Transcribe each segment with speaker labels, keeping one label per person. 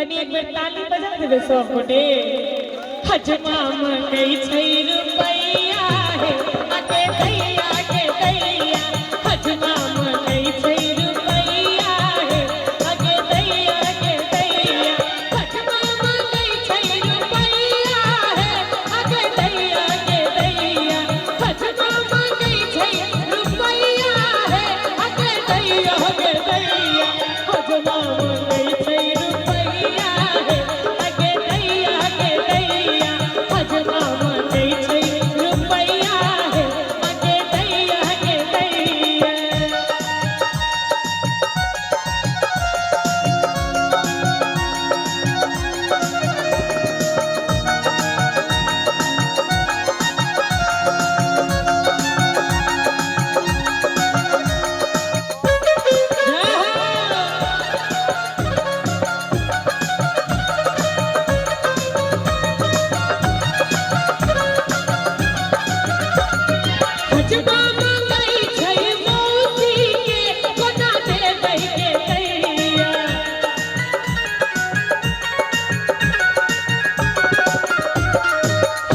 Speaker 1: तनी एक बेर ताली बजा देबे सब गोटे। हजमा मंगई छै रुपैया हे आगे दैया के दैया। हजमा मंगई छै रुपैया हे आगे दैया के दैया। हजमा मंगई छै रुपैया हे आगे दैया के दैया। हजमा मंगई छै रुपैया हे आगे दैया के दैया। हजमा मंगई छै रुपैया हे आगे दैया के दैया। हजमा मंगई छै रुपैया हे आगे दैया के दैया। हजमा मंगई छै मौसी के कोना देबै के दैया।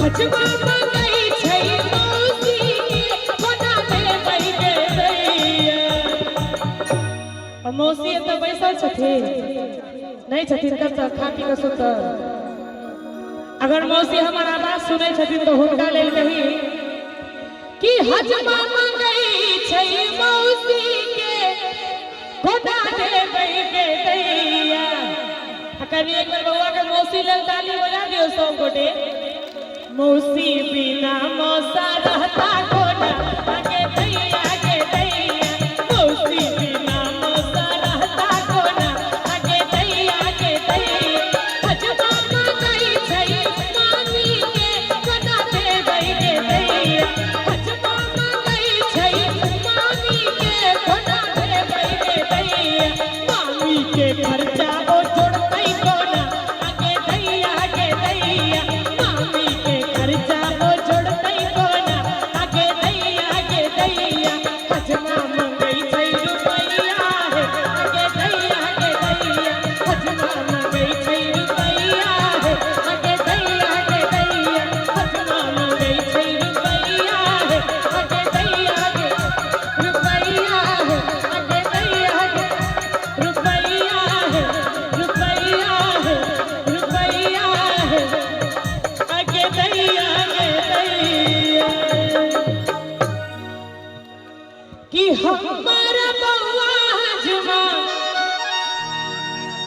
Speaker 1: हजमा मंगई छै मौसी के कोना देबै के दैया। मौसी एतऽ बैसल छथिन नहीं छथिन तब तक खा पी के सुतल। अगर मौसी हमर आवाज सुनै छथिन तो हुनका लेल कही कि हजमा मंगई छै मौसी के कोना देबै के दैया। कनी एक बार बउआ के मौसी लेल ताली बजा दियो सब गोटे। मौसी बिना मौसा रहता कोना आगे दैया के दैया। मौसी बिना मौसा रहता कोना आगे दैया के दैया। हजमा मंगई छै मामी के कोना देबै के दैया। हजमा मंगई छै मामी के कोना देबै के दैया। मामी के खर्चा ओ जोड़तै कोना आगे दैया के दैया। मामी के खर्चा ओ जोड़तै कोना आगे दैया के दैया। हजमा मंगई छै रुपैया हे आगे दैया के दैया। हजमा मंगई छै रुपैया हे आगे दैया के दैया। हजमा मंगई छै रुपैया हे आगे दैया के रुपैया हे आगे दैया के रुपैया हे रुपैया हे रुपैया हे आगे दैया के दैया। कि हमर बउआ हजमा